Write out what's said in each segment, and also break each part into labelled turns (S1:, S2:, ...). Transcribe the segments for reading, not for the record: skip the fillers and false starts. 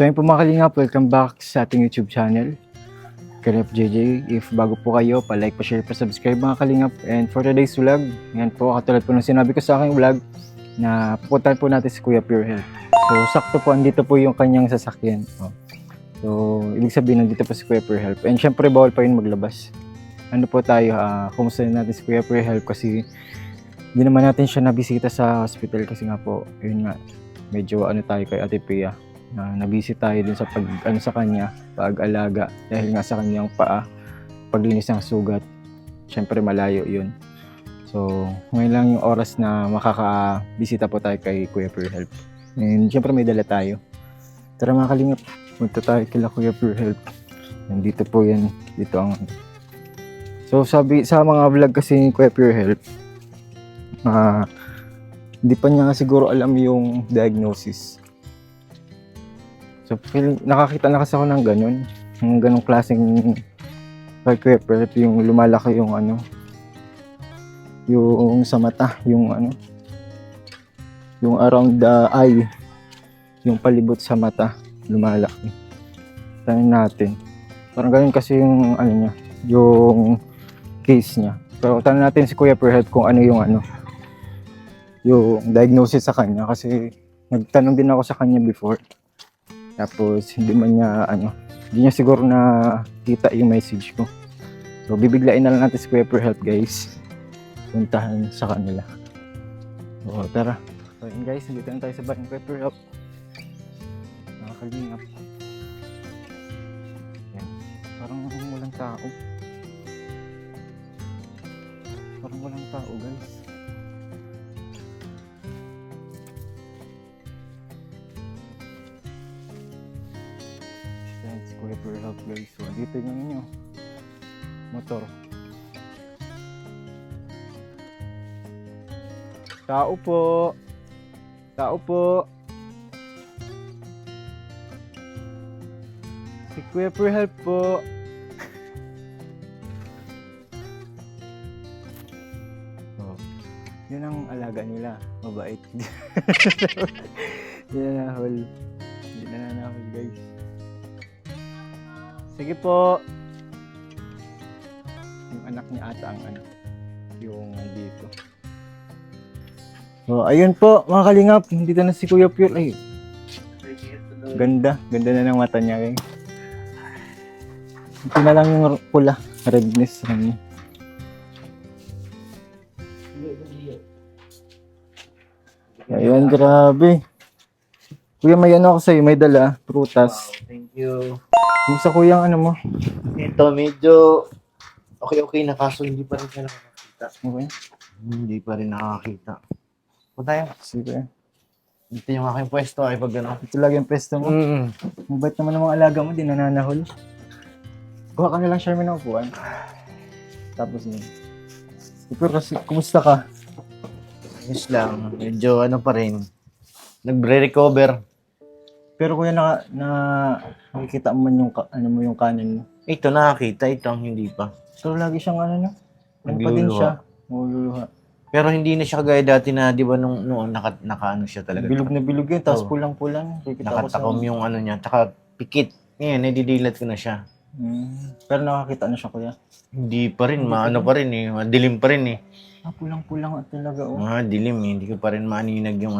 S1: So yun po mga kalingap, welcome back sa ating YouTube channel, Kalingap JJ. If bago po kayo, pa-like, pa-share, pa-subscribe mga kalingap. And for today's vlog, yan po, katulad po ng sinabi ko sa aking vlog, na pupuntahan po natin si Kuya Pure Health. So sakto po, andito po yung kanyang sasakyan. So ibig sabihin, nandito po si Kuya Pure Health. And syempre, bawal pa rin maglabas. Ano po tayo, kumusta natin si Kuya Pure Health kasi hindi naman natin siya nabisita sa hospital kasi nga po, yun nga, medyo ano tayo kay Ate Pia. Nabisi tayo din sa sa kanya, pag-alaga dahil nga sa kanyang paa, paglinis ng sugat. Syempre malayo 'yun. So, ngayon lang yung oras na makakabisita po tayo kay Kuya Pure Health. And syempre may dala tayo. Tara mga kalingap, punta tayo kila Kuya Pure Health. Nandito po yan, dito ang... So, sabi sa mga vlog kasi ni Kuya Pure Health, hindi pa niya siguro alam yung diagnosis. So, nakakita na kasi ako ng ganong klaseng Kuya, yung lumalaki yung yung sa mata, yung around the eye, yung palibot sa mata, lumalaki. Tanong natin. Parang ganun kasi yung niya, yung case niya. Pero tanong natin si Kuya Pure Health kung ano yung diagnosis sa kanya kasi nagtanong din ako sa kanya before. Tapos hindi niya siguro na kita yung message ko. So bibiglain na lang natin si Kuya Pure Health, guys. Puntahan sa kanila. So tara. So yun guys, nandito na tayo sa bahay ng Kuya Pure Health. Nakakalingap. Yan. Parang walang tao. Parang walang tao, guys. Si Kuya Pure Health, guys. So, dito yung motor. Tao po. Tao po. Si Kuya Pure Health po. Oh, yun ang alaga nila. Mabait. Yun na nahol. Yun na nahol, guys. Sige po. Yung anak niya ata ang yung dito. So, ayun po, mga kalingap. Dito na si Kuya Pure. Ay, ganda. Ganda na ng mata niya, guys. Ito na lang yung pula. Redness sa kanya. Ayun, grabe. Kuya, may ako sa'yo. May dala. Prutas.
S2: Thank you.
S1: Kumusta kuya ang mo?
S2: Ito, medyo okay na kaso hindi pa rin siya nakakita.
S1: Okay.
S2: Hindi pa rin nakakita. Punta tayo.
S1: Sige.
S2: Dito yung aking pwesto ay pag
S1: Ito lagi yung pwesto mo. Mabait naman ang mga alaga mo, di nananahol. Kuha ka na lang, Sherman, ng upuan. Tapos yun. Pero kasi, kumusta ka?
S2: Ayos lang. Medyo pa rin. Nagre-recover.
S1: Pero kuya, nakikita mo man yung yung kanan mo.
S2: Ito nakakita, ito ang hindi pa.
S1: So lagi siyang ano pa din siya. Nagululuha.
S2: Pero hindi na siya kagaya dati na, di ba, noon naka siya talaga.
S1: Bilog na bilog yun, tapos
S2: Oo.
S1: pulang-pulang.
S2: Nakatakom yung niya, tsaka pikit. Ngayon, nadidilat ko na siya.
S1: Pero nakakita na siya, kuya.
S2: Hindi pa rin, pa rin eh. Madilim pa rin eh.
S1: Pulang-pulang at talaga, oh.
S2: Dilim eh. Hindi ko pa rin maaninag yung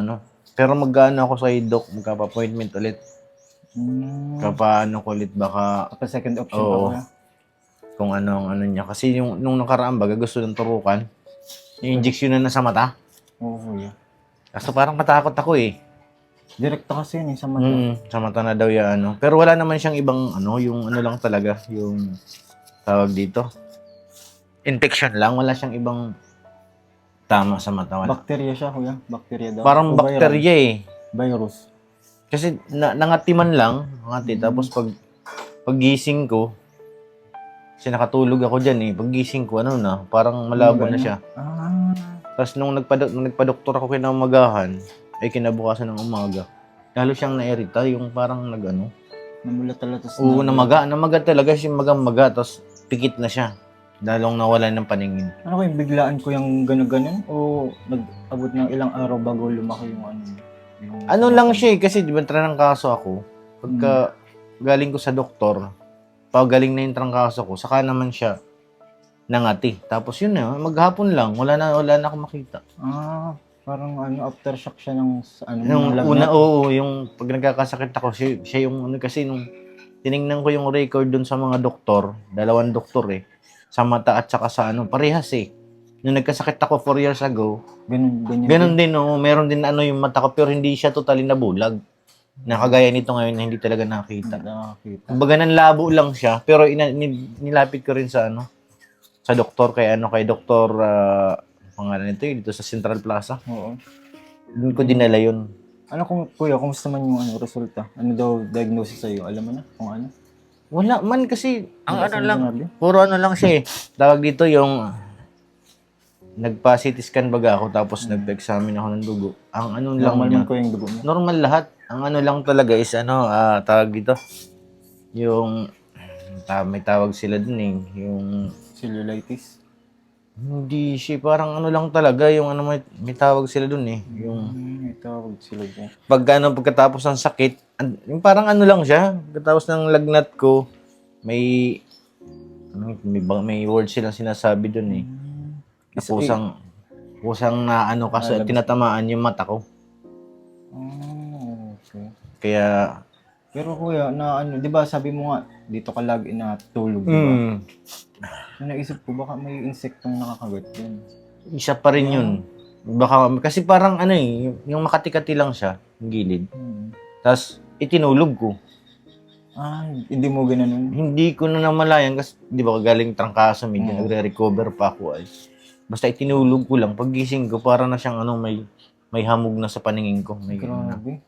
S2: Pero mag-ano ako sa doc, magkapa-appointment ulit. Kapaano ko ulit baka...
S1: Kapag second option
S2: Oo.
S1: pa, kuya.
S2: Kung ano niya. Kasi nung nakaraan baga gusto ng turukan, yung injection na sa mata.
S1: Oo, kuya.
S2: Kaso parang matakot ako eh.
S1: Direkta kasi yun, sa mata.
S2: Sa mata na daw yan Pero wala naman siyang ibang yung lang talaga, yung tawag dito. Infection lang, wala siyang ibang tama sa mata. Wala.
S1: Bakterya siya, kuya. Bakterya daw.
S2: Parang
S1: O
S2: bakterya eh.
S1: Virus.
S2: Kasi nangatiman lang, tapos paggising ko, kasi nakatulog ako dyan eh. Paggising ko, parang malabo na siya. Tapos nung nagpa-doktor ako kinamagahan, ay kinabukasan ng umaga, lalo siyang nairita, yung parang
S1: Namulat talaga.
S2: Oo, namaga talaga siya, maga, tapos pikit na siya. Lalong nawalan ng paningin.
S1: Ano kayong biglaan ko yung gano'n o nag-abot ng ilang araw bago lumaki yung
S2: Ano lang siya eh, kasi di ba kaso ako, Pagka galing ko sa doktor, pagaling na yung trangkaso ko, saka naman siya nangati. Tapos yun na, maghapon lang, wala na akong makita.
S1: Parang aftershock siya ng
S2: Yung
S1: lagnat.
S2: una, oo, yung pag nagkakasakit ako, siya yung kasi nung tiningnan ko yung record dun sa mga doktor, 2 doktor sa mata at saka sa parehas Nung nagkasakit ako 4 years ago, ganun din, meron din yung mata ko, pero hindi siya totally nabulag. Nakagaya nito ngayon na hindi talaga nakita. Kumbaga labo lang siya, pero nilapit ko rin sa sa doktor, kay doktor, pangalan nito dito sa Central Plaza.
S1: Oo.
S2: Doon ko dinala yun.
S1: Kuya, kumusta man yung resulta? Ano daw diagnosis sa'yo? Alam mo na kung ano?
S2: Wala man kasi, ang
S1: Wala
S2: lang,
S1: sinabi?
S2: puro lang siya Tawag dito yung, nagpa-CT scan baga ako, tapos nagpa-examine ako ng dugo. Ang lang
S1: Normal
S2: niya,
S1: man ko yung dugo mo.
S2: normal lahat. Ang lang talaga is tawag dito, yung, may tawag sila dun yung,
S1: Cellulitis?
S2: hindi siya, parang lang talaga, yung may tawag sila dun yung,
S1: May tawag sila dyan.
S2: pagkatapos ng sakit, yung parang lang siya, pagkatapos ng lagnat ko, may word silang sinasabi dun na pusang na kasi tinatamaan yung mata ko.
S1: Okay.
S2: Kaya,
S1: Pero kuya, di ba sabi mo nga, dito ka lagi natulog, di ba? Naisip ko, baka may insektong nakakagat dyan.
S2: isa pa rin yun. Baka, kasi parang yung makati-kati lang siya, yung gilid. Tapos, itinulog ko.
S1: Hindi mo gananon?
S2: Hindi ko na namalayan kasi, di ba, galing trangkaso, medyo nagre-recover pa ako basta itinulog ko lang. Paggising ko, para na siyang may hamog na sa paningin ko.
S1: Grabe.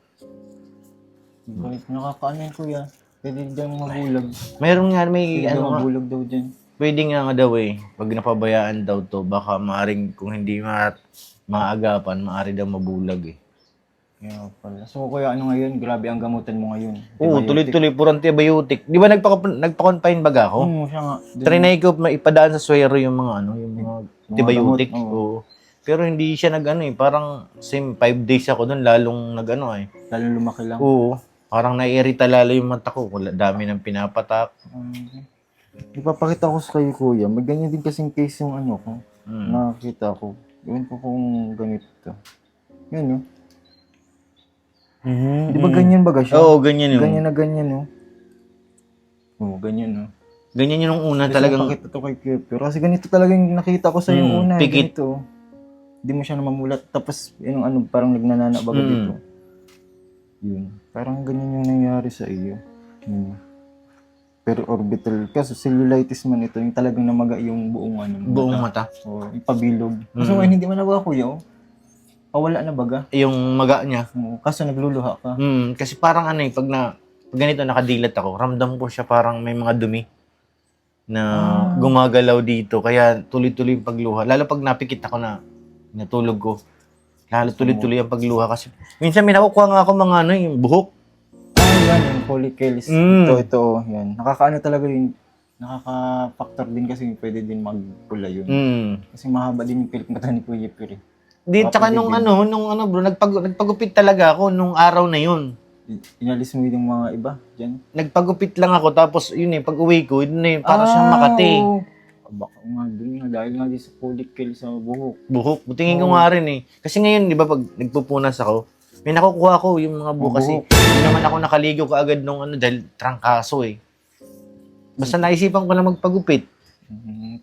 S1: Nakakaano yun, kuya. Pwede dyan mabulag.
S2: Meron nga, may
S1: Pwede mabulag daw dyan.
S2: pwede nga daw pag napabayaan daw to, baka maaring kung hindi maagapan, maari daw mabulag
S1: Kaya pala. So kuya, ano ngayon? Grabe ang gamutan mo ngayon.
S2: Oo, tuloy-tuloy, puro antibiotic. Di ba nagpa-confine baga ako?
S1: Oo, siya nga.
S2: Trinay ko maipadaan sa suwero yung mga yung mga antibiotic.
S1: gamot,
S2: Oo. Pero hindi siya parang same 5 days ako doon, lalong
S1: Lalo lumaki lang.
S2: Oo. Parang naiirita lalo yung mata ko. Dami ng pinapatak.
S1: Ipapakita ko sa kayo, kuya. May ganyan din kasing case yung ko. Nakakita ko. Ewan ko kung ganito. Yan, no? Di ba ganyan baga siya?
S2: Oo, ganyan yun.
S1: Ganyan na ganyan, no? Oo, ganyan, no?
S2: Ganyan yun nung una
S1: Kasi
S2: talagang...
S1: napakita to kay Kepler. Kasi ganito talaga yung nakita ko sa yung una.
S2: pikit.
S1: Ganito. Hindi mo siya namamulat. Tapos, yung parang nagnanana baga dito. Yun. Parang ganyan yung nangyari sa iyo. Pero orbital. Kasi cellulitis man ito, yung talagang namaga yung buong
S2: mata.
S1: O, yung pabilog. Kasi ngayon, hindi man nabaga, kuya. Wala na baga.
S2: Yung maga niya.
S1: Kaso nagluluha ka.
S2: Kasi parang pag ganito nakadilat ako, ramdam ko siya parang may mga dumi na gumagalaw dito. Kaya tuloy-tuloy yung pagluha. Lalo pag napikit ako na natulog ko, lalo tuloy-tuloy ang pagluha. Kasi minsan may nakukuha nga ako mga yung buhok.
S1: Yan, yung follicles. Ito, yan. Nakakaano talaga yun. Nakaka-factor din kasi pwede din magpula yun. Kasi mahaba din yung pilik mata ni Kuya Piri.
S2: Di, tsaka nung bro, nagpagupit talaga ako nung araw na yun.
S1: Inalis mo yung mga iba dyan?
S2: Nagpagupit lang ako, tapos yun pag uwi ko, yun para siyang Makati.
S1: Baka nga dun nga, dahil nga di sa follicle sa buhok.
S2: Buhok, butingin ko nga rin Kasi ngayon, di ba, pag nagpupunas ako, may nakukuha ko yung mga buhok kasi hindi naman ako nakaligo kaagad nung dahil trangkaso Basta naisipan ko na magpagupit.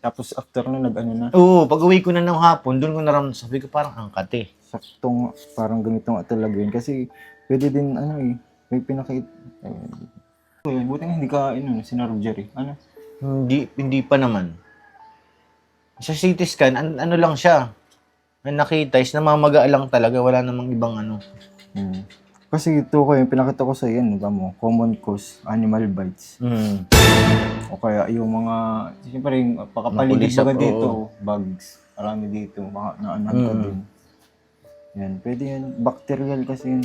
S1: Tapos after na, na.
S2: Oo, pag uwi ko na ng hapon, doon ko naramdaman, sabi ko parang angkat
S1: Saktong, parang ganito nga talaga yun. Kasi pwede din, may pinakit. Buti nga hindi ka, sinurgery.
S2: Hindi pa naman. Sa CT scan, ano lang siya. Ang nakita is namamaga lang talaga, wala namang ibang
S1: Kasi ito ko yung pinakita ko sa iyo, common cause, animal bites. O kaya yung mga, siyempre yung pakapaligid baga dito, bugs, marami dito, baka naanhan ka din. Yan, pwede yan, bacterial kasi yun.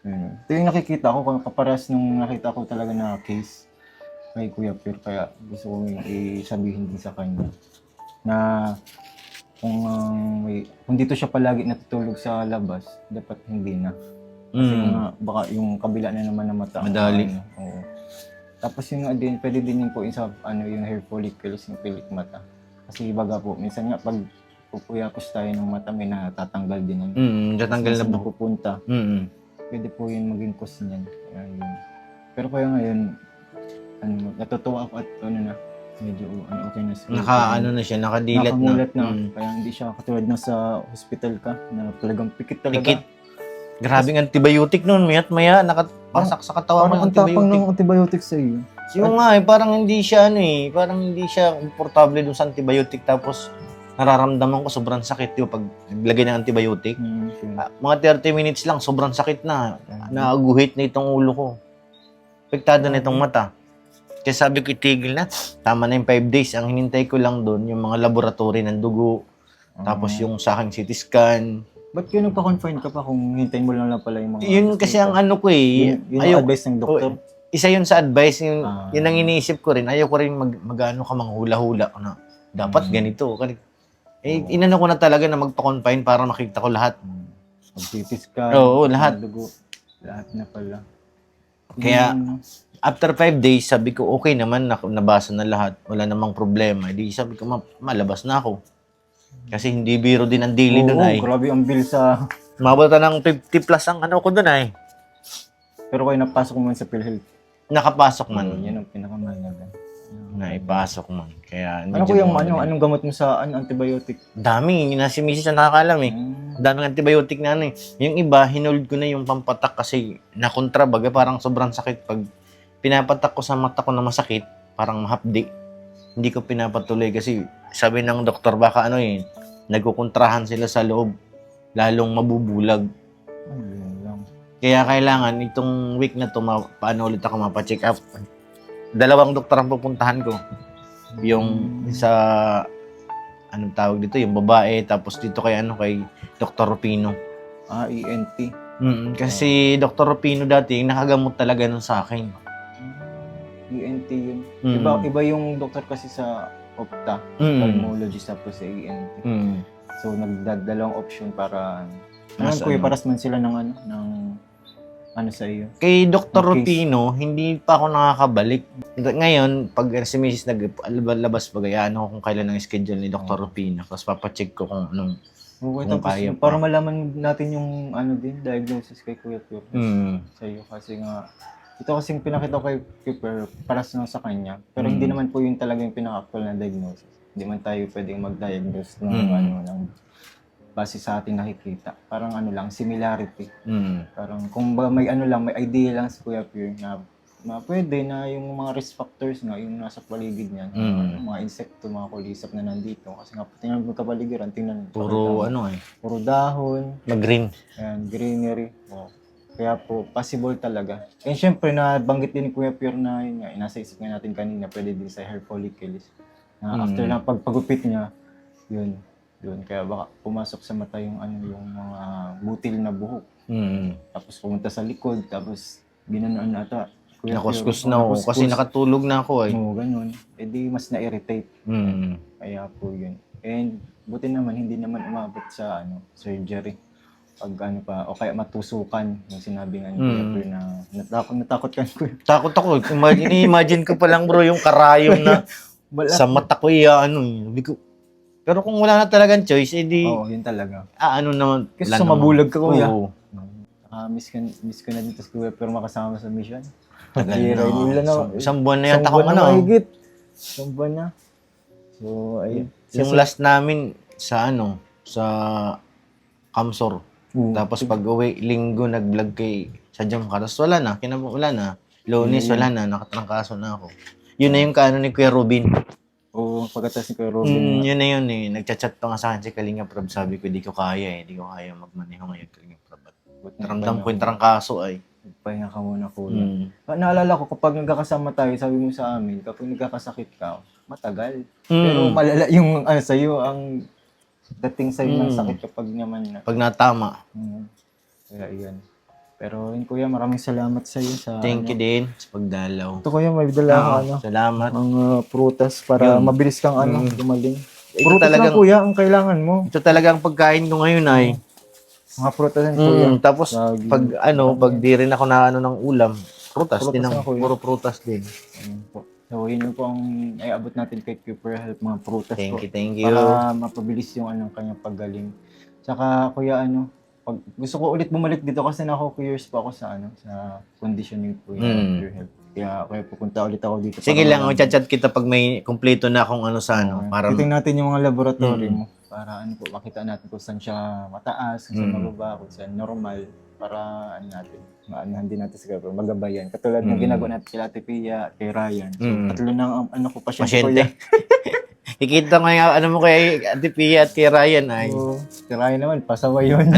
S1: Yan. Ito yung nakikita ko, kaparas nung nakita ko talaga na case kay Kuya Per, kaya gusto ko isabihin din sa kanya na kung dito siya palagi natutulog sa labas, dapat hindi na. Kasi nga, baka yung kabila na naman ng mata.
S2: Madali.
S1: Oo. Tapos yung din, pwede din yung po sa yung hair follicles, yung pilik mata. Kasi baga po, minsan nga pag pupuyakos tayo ng mata, may natatanggal din yan.
S2: Tatanggal na buhok.
S1: Napupunta. Pwede po yun maging cause niyan. Kaya yun. Pero kaya ngayon, natutuwa ako at medyo okay na siya.
S2: Nakadilat na.
S1: Nakamulat na. Kaya hindi siya katulad na sa hospital ka, na talagang pikit talaga.
S2: Pikit. Grabing antibiotic nun, maya't maya, nakapasak sa katawan
S1: Parang
S2: ng
S1: ang tapang
S2: antibiotic.
S1: ng antibiotic sa iyo.
S2: Yung nga parang hindi siya parang hindi siya komportable dun sa antibiotic tapos nararamdaman ko sobrang sakit yung pag naglagay ng antibiotic. Mga 30 minutes lang, sobrang sakit na. Naaguhit na itong ulo ko. Apektado na itong mata. Kaya sabi ko, itigil na. Tama na yung 5 days. Ang hinintay ko lang doon, yung mga laboratory ng dugo. Tapos yung sa aking CT scan.
S1: Ba't yun nagpa-confine ka pa kung hintayin mo lang pala yung mga...
S2: Yun kasi ang ano ko
S1: Yun yung advice ng doktor.
S2: Isa yun sa advice. Yun ang iniisip ko rin. Ayaw ko rin mag-ano ka manghula-hula. Dapat ganito. Inano ko na talaga na magpa-confine para makita ko lahat.
S1: Mag-CT scan.
S2: Oo, lahat.
S1: Dugo. Lahat na pala.
S2: Kaya, after 5 days, sabi ko, okay naman, nabasa na lahat. Wala namang problema. Di sabi ko, malabas na ako. Kasi hindi biro din ang daily doon ay.
S1: Grabe ang bill sa...
S2: Mabata ng 50 plus ang ano ko doon ay.
S1: Pero kayo napasok mo sa PhilHealth.
S2: Nakapasok man.
S1: Yan ang pinakamahalaga.
S2: Naipasok man. Kaya
S1: Ano ko yung anong gamot mo sa antibiotic?
S2: Dami. Si Mrs. na nakakalam eh. Daming antibiotic na Yung iba, hinold ko na yung pampatak kasi nakontra baga. Parang sobrang sakit. Pag pinapatak ko sa mata ko na masakit, parang mahapdi. Hindi ko pinapatuloy kasi sabi ng doktor baka nagkukontrahan sila sa loob. Lalong mabubulag. Kaya kailangan itong week na to paano ulit ako mapacheck up. 2 doktor ang pupuntahan ko. Yung sa anong tawag dito, yung babae tapos dito kay Dr. Rupino.
S1: ENT.
S2: Kasi Dr. Rupino dati nakagamot talaga nun sa akin.
S1: ENT yun. Iba yung doktor kasi sa Opta, pulmonologist tapos sa ENT. So nagdadalawang option para kuya paras man sila ng sa iyo.
S2: Kay Dr. Rupino, hindi pa ako nakakabalik. Ngayon, pag si Mrs. naglabas kung kailan ang schedule ni Dr. Rupino, tapos papacheck ko kung anong kaya
S1: para malaman natin yung diagnosis kay Kuya Pure sa iyo kasi nga ito kasing pinakita ko kay Pure paras na sa kanya pero hindi naman po yun talaga yung pinaka-actual na diagnosis. Hindi man tayo pwedeng mag-diagnose ng base sa ating nakikita. Parang lang, similarity. Parang kung may may idea lang si Kuya Pure na pwede na yung mga risk factors nga, yung nasa paligid niya, mga insekto, mga kulisap na nandito. Kasi nga, tingnan mo kapaligiran,
S2: puro
S1: puro dahon.
S2: Mag-green.
S1: Ayan, greenery. Kaya po, possible talaga. And syempre, nabanggit din ni Kuya Pure na yun nga, nasa isip nga natin kanina, pwede din sa hair follicles. After lang pagpagupit niya, yun. Kaya baka pumasok sa mata yung mga butil na buhok. Tapos pumunta sa likod, tapos ginanon ata.
S2: Nakuskus na ako kasi nakatulog na ako
S1: Oo, ganun. Di mas na-irritate. Kaya po yun. And buti naman, hindi naman umabot sa surgery. Pag o kaya matusukan, yung sinabi nga ni Kuya Pure na natakot ka.
S2: Takot ako. Imagine ko pa lang bro yung karayom na sa mata ko pero kung wala na talagang choice,
S1: Oo, yun talaga.
S2: Naman.
S1: Kasi sumabulag ka, Kuya. Miss ko na dito sa Kuya Pure makasama sa mission.
S2: Isang buwan na yata akong
S1: Isang buwan na. So, ayun.
S2: Yung last namin sa Kamsor. Tapos pag uwi, linggo nag-vlog kay sa Jamkaras. Wala na. Wala na. Lunes, wala na. Nakatrangkaso na ako. Yun na yung ni Kuya Robin.
S1: Oo, pagkatas ni Kuya Robin.
S2: Yun na yun eh. Nagchat-chat pa nga sa akin si Kalinga Prab. Sabi ko, di ko kaya magmaneho ngayon Kalinga Prab. Naramdam ko yung trangkaso ay.
S1: Pahinga ka muna, Kuya. Naalala ko, kapag nagkakasama tayo, sabi mo sa amin, kapag nagkakasakit ka, matagal. Pero malala yung sa'yo, ang dating sa'yo ng sakit kapag naman na.
S2: Pag natama.
S1: Kaya yun. Pero yun, Kuya, maraming salamat sa'yo.
S2: Thank you din sa pagdalaw.
S1: Ito, Kuya, may dala
S2: salamat.
S1: Ang prutas para mabilis kang gumaling.
S2: Ito
S1: Prutas lang, Kuya, ang kailangan mo.
S2: Ito talagang pagkain ko ngayon ay
S1: Mga prutas yan, kuya.
S2: Tapos,
S1: Lagi.
S2: pag di rin ako na ng ulam, prutas
S1: Prutas
S2: din
S1: na, kuya.
S2: puro prutas din.
S1: Ayun po. So, yun yung po ang iabot natin kay Cooper Help, mga prutas po.
S2: Thank you.
S1: Para mapabilis yung kanyang paggaling. Tsaka, kuya, pag gusto ko ulit bumalik dito kasi na-curious po ako sa sa conditioning po yung Pure Health. Kaya pupunta ulit ako dito.
S2: Sige lang, chat kita pag may kumpleto na akong para
S1: titingnan natin yung mga laboratory mo para makita natin kung saan siya mataas, kung saan mababa, kung saan normal, para maanahan din natin siguro, magabayan. Katulad ng ginagawa natin kay Ate Pia, kay Ryan. So, tatlo ng ko pasyente ko yan.
S2: Ikita ko yung mo kay Ate Pia at kay Ryan ay.
S1: So, si Ryan naman, pasaway yun.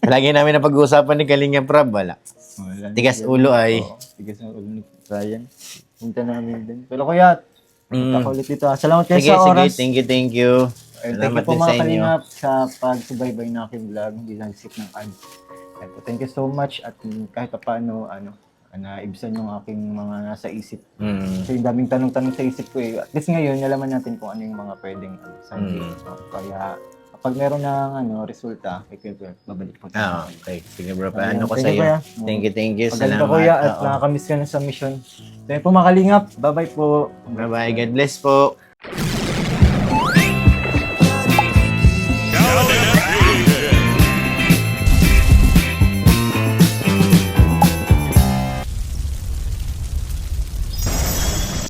S2: Lagi namin na pag-uusapan ni Kalinga Prab, wala. Tigas ulo ay.
S1: Tigas ng ulo ni Ryan. Punta namin din. Pero kuya, punta ko ulit dito. Salamat kayo sa oras.
S2: Sige, thank you.
S1: Thank you po mga kalingap sa pagsubaybay na aking vlog. Hindi lang skip ng ads. Thank you so much at kahit pa paano, naibsan yung aking mga nasa isip. Kasi daming tanong-tanong sa isip ko eh. At least ngayon, nalaman natin kung ano yung mga pwedeng sabihin. Kaya kapag meron ng resulta, babalik po.
S2: Okay. Sige bro, paano ko sa'yo? Thank you.
S1: Salamat.
S2: Salamat.
S1: Kuya at nakakamiss ka na sa mission. Thank you po mga kalingap. Bye-bye po.
S2: Bye-bye. God bless po.